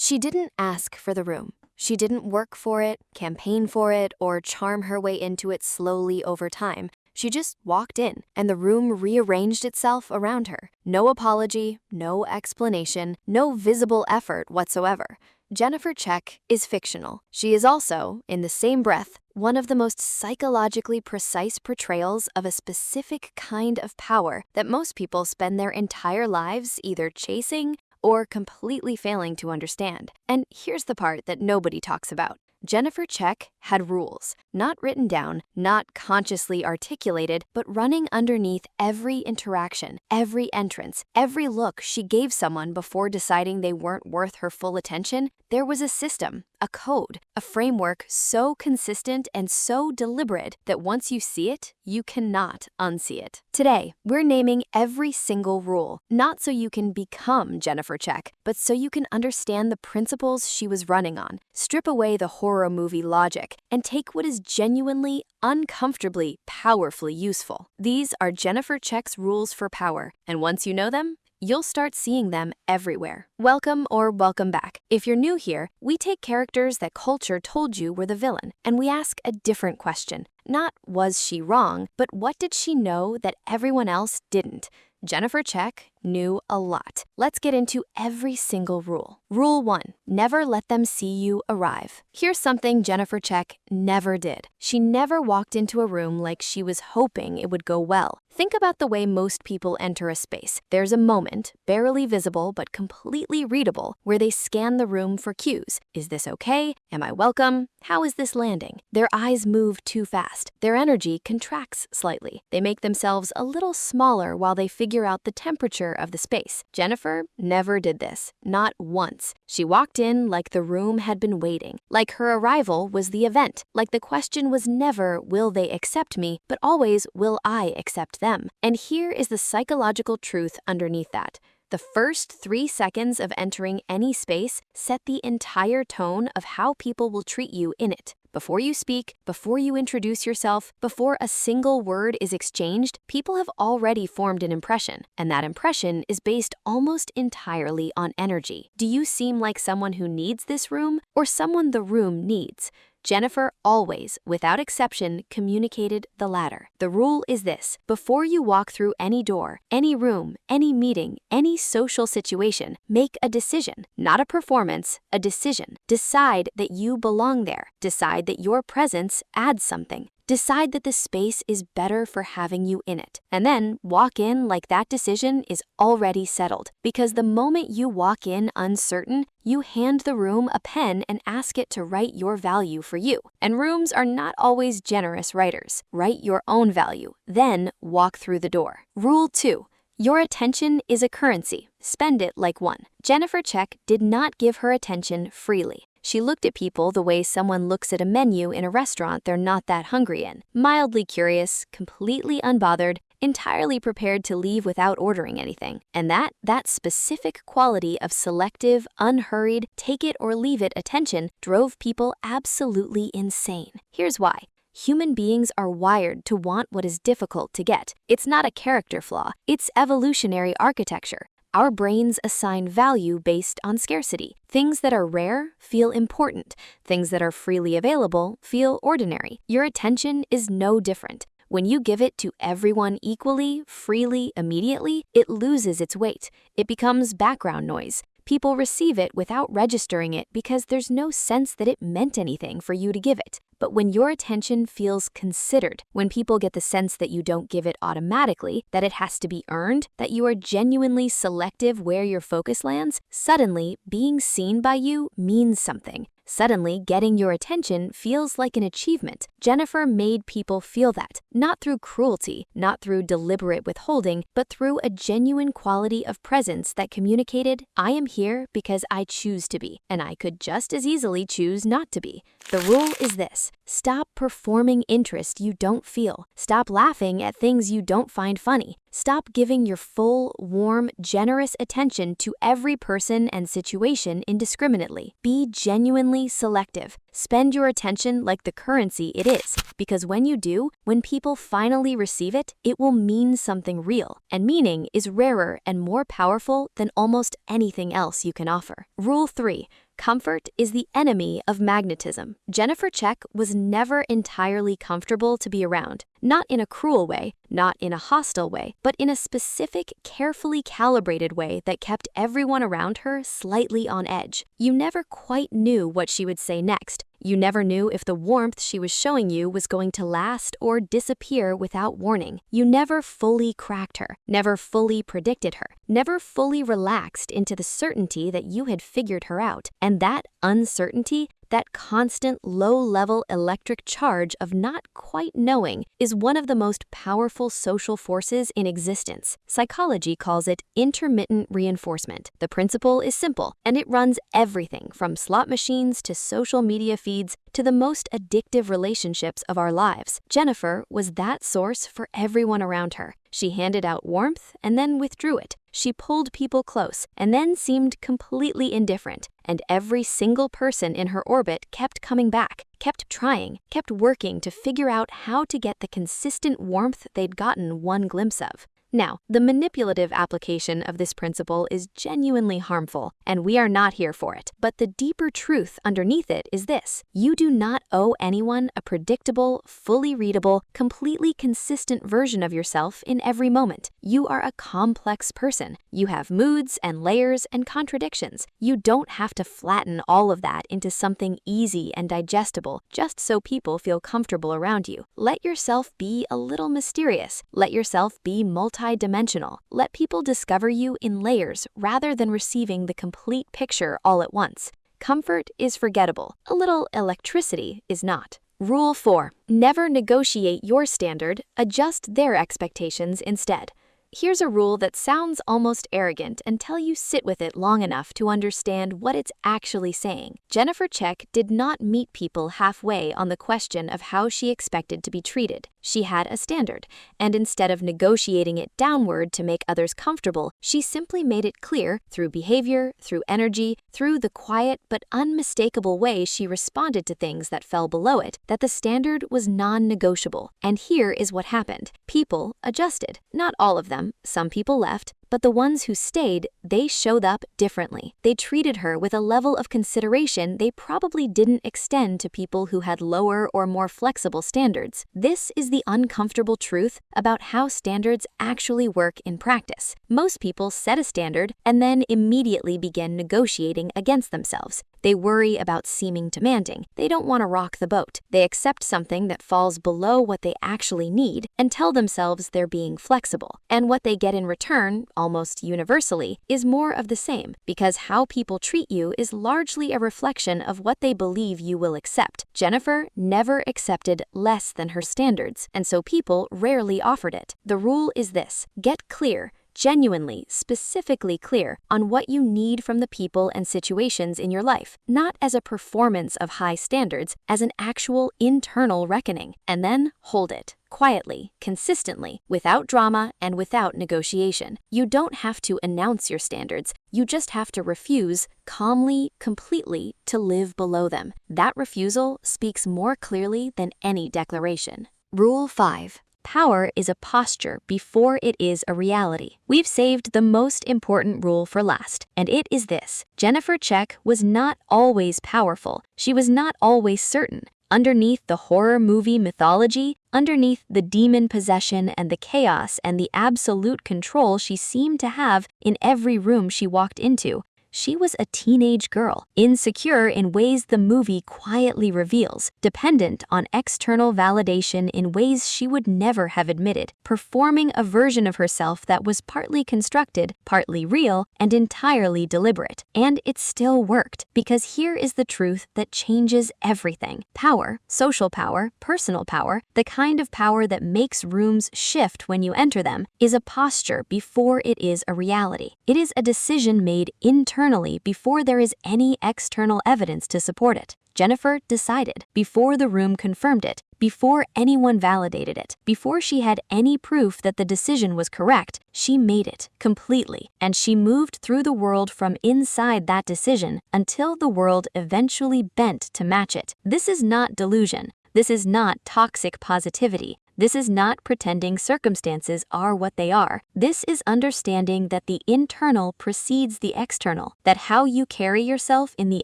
She didn't ask for the room. She didn't work for it, campaign for it, or charm her way into it slowly over time. She just walked in, and the room rearranged itself around her. No apology, no explanation, no visible effort whatsoever. Jennifer Check is fictional. She is also, in the same breath, one of the most psychologically precise portrayals of a specific kind of power that most people spend their entire lives either chasing or completely failing to understand. And here's the part that nobody talks about. Jennifer Check had rules, not written down, not consciously articulated, but running underneath every interaction, every entrance, every look she gave someone before deciding they weren't worth her full attention. There was a system, a code, a framework so consistent and so deliberate that once you see it, you cannot unsee it. Today, we're naming every single rule, not so you can become Jennifer Check, but so you can understand the principles she was running on, strip away the horror movie logic, and take what is genuinely, uncomfortably, powerfully useful. These are Jennifer Check's rules for power, and once you know them, you'll start seeing them everywhere. Welcome or welcome back. If you're new here, we take characters that culture told you were the villain, and we ask a different question. Not was she wrong, but what did she know that everyone else didn't? Jennifer Check knew a lot. Let's get into every single rule. Rule 1. Never let them see you arrive. Here's something Jennifer Check never did. She never walked into a room like she was hoping it would go well. Think about the way most people enter a space. There's a moment, barely visible but completely readable, where they scan the room for cues. Is this okay? Am I welcome? How is this landing? Their eyes move too fast. Their energy contracts slightly. They make themselves a little smaller while they figure out the temperature of the space. Jennifer never did this, not once. She walked in like the room had been waiting, like her arrival was the event, like the question was never, will they accept me, but always, will I accept them? And here is the psychological truth underneath that. The first 3 seconds of entering any space set the entire tone of how people will treat you in it. Before you speak, before you introduce yourself, before a single word is exchanged, people have already formed an impression, and that impression is based almost entirely on energy. Do you seem like someone who needs this room, or someone the room needs? Jennifer always, without exception, communicated the latter. The rule is this: before you walk through any door, any room, any meeting, any social situation, make a decision, not a performance, a decision. Decide that you belong there. Decide that your presence adds something. Decide that the space is better for having you in it. And then walk in like that decision is already settled. Because the moment you walk in uncertain, you hand the room a pen and ask it to write your value for you. And rooms are not always generous writers. Write your own value, then walk through the door. Rule 2. Your attention is a currency. Spend it like one. Jennifer Check did not give her attention freely. She looked at people the way someone looks at a menu in a restaurant they're not that hungry in. Mildly curious, completely unbothered, entirely prepared to leave without ordering anything. And that specific quality of selective, unhurried, take it or leave it attention drove people absolutely insane. Here's why. Human beings are wired to want what is difficult to get. It's not a character flaw, it's evolutionary architecture. Our brains assign value based on scarcity. Things that are rare feel important. Things that are freely available feel ordinary. Your attention is no different. When you give it to everyone equally, freely, immediately, it loses its weight. It becomes background noise. People receive it without registering it because there's no sense that it meant anything for you to give it. But when your attention feels considered, when people get the sense that you don't give it automatically, that it has to be earned, that you are genuinely selective where your focus lands, suddenly being seen by you means something. Suddenly, getting your attention feels like an achievement. Jennifer made people feel that, not through cruelty, not through deliberate withholding, but through a genuine quality of presence that communicated, I am here because I choose to be, and I could just as easily choose not to be. The rule is this: stop performing interest you don't feel. Stop laughing at things you don't find funny. Stop giving your full, warm, generous attention to every person and situation indiscriminately. Be genuinely selective. Spend your attention like the currency it is, because when you do, when people finally receive it, it will mean something real, and meaning is rarer and more powerful than almost anything else you can offer. Rule 3. Comfort is the enemy of magnetism. Jennifer Check was never entirely comfortable to be around. Not in a cruel way, not in a hostile way, but in a specific, carefully calibrated way that kept everyone around her slightly on edge. You never quite knew what she would say next. You never knew if the warmth she was showing you was going to last or disappear without warning. You never fully cracked her, never fully predicted her, never fully relaxed into the certainty that you had figured her out. And that uncertainty, that constant low-level electric charge of not quite knowing, is one of the most powerful social forces in existence. Psychology calls it intermittent reinforcement. The principle is simple, and it runs everything from slot machines to social media feeds to the most addictive relationships of our lives. Jennifer was that source for everyone around her. She handed out warmth and then withdrew it. She pulled people close and then seemed completely indifferent. And every single person in her orbit kept coming back, kept trying, kept working to figure out how to get the consistent warmth they'd gotten one glimpse of. Now, the manipulative application of this principle is genuinely harmful, and we are not here for it. But the deeper truth underneath it is this: you do not owe anyone a predictable, fully readable, completely consistent version of yourself in every moment. You are a complex person. You have moods and layers and contradictions. You don't have to flatten all of that into something easy and digestible just so people feel comfortable around you. Let yourself be a little mysterious. Let yourself be multi-dimensional. Let people discover you in layers rather than receiving the complete picture all at once. Comfort is forgettable. A little electricity is not. Rule 4. Never negotiate your standard, adjust their expectations instead. Here's a rule that sounds almost arrogant until you sit with it long enough to understand what it's actually saying. Jennifer Check did not meet people halfway on the question of how she expected to be treated. She had a standard, and instead of negotiating it downward to make others comfortable, she simply made it clear through behavior, through energy, through the quiet but unmistakable way she responded to things that fell below it, that the standard was non-negotiable. And here is what happened. People adjusted. Not all of them. Some people left, but the ones who stayed, they showed up differently. They treated her with a level of consideration they probably didn't extend to people who had lower or more flexible standards. This is the uncomfortable truth about how standards actually work in practice. Most people set a standard and then immediately begin negotiating against themselves. They worry about seeming demanding. They don't want to rock the boat. They accept something that falls below what they actually need and tell themselves they're being flexible. And what they get in return, almost universally, is more of the same, because how people treat you is largely a reflection of what they believe you will accept. Jennifer never accepted less than her standards, and so people rarely offered it. The rule is this: get clear, genuinely, specifically clear on what you need from the people and situations in your life, not as a performance of high standards, as an actual internal reckoning, and then hold it. Quietly, consistently, without drama and without negotiation. You don't have to announce your standards, you just have to refuse, calmly, completely, to live below them. That refusal speaks more clearly than any declaration. Rule 5. Power is a posture before it is a reality. We've saved the most important rule for last, and it is this: Jennifer Check was not always powerful. She was not always certain. Underneath the horror movie mythology, underneath the demon possession and the chaos and the absolute control she seemed to have in every room she walked into, she was a teenage girl, insecure in ways the movie quietly reveals, dependent on external validation in ways she would never have admitted, performing a version of herself that was partly constructed, partly real, and entirely deliberate. And it still worked, because here is the truth that changes everything. Power, social power, personal power, the kind of power that makes rooms shift when you enter them, is a posture before it is a reality. It is a decision made internally before there is any external evidence to support it. Jennifer decided, before the room confirmed it, before anyone validated it, before she had any proof that the decision was correct, she made it completely, and she moved through the world from inside that decision until the world eventually bent to match it. This is not delusion. This is not toxic positivity. This is not pretending circumstances are what they are. This is understanding that the internal precedes the external, that how you carry yourself in the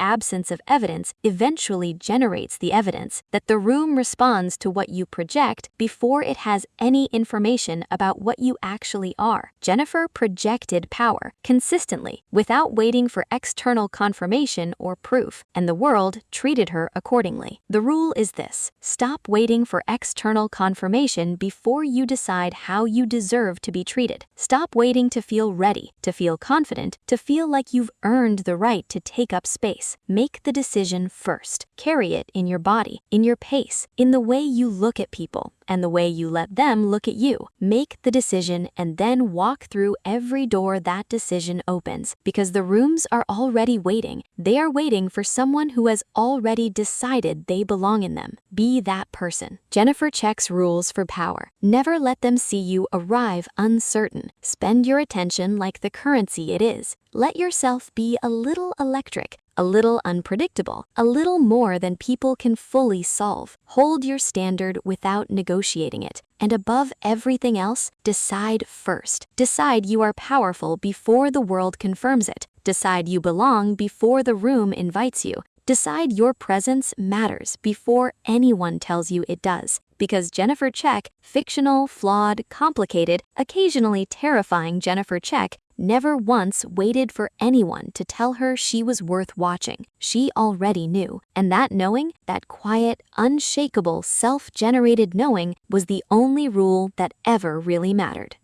absence of evidence eventually generates the evidence, that the room responds to what you project before it has any information about what you actually are. Jennifer projected power consistently without waiting for external confirmation or proof, and the world treated her accordingly. The rule is this: stop waiting for external confirmation before you decide how you deserve to be treated. Stop waiting to feel ready, to feel confident, to feel like you've earned the right to take up space. Make the decision first. Carry it in your body, in your pace, in the way you look at people, and the way you let them look at you. Make the decision and then walk through every door that decision opens, because the rooms are already waiting. They are waiting for someone who has already decided they belong in them. Be that person. Jennifer Check's rules for power. Never let them see you arrive uncertain. Spend your attention like the currency it is. Let yourself be a little electric, a little unpredictable, a little more than people can fully solve. Hold your standard without negotiating it. And above everything else, decide first. Decide you are powerful before the world confirms it. Decide you belong before the room invites you. Decide your presence matters before anyone tells you it does. Because Jennifer Check, fictional, flawed, complicated, occasionally terrifying Jennifer Check, never once waited for anyone to tell her she was worth watching. She already knew. And that knowing, that quiet, unshakable, self-generated knowing, was the only rule that ever really mattered.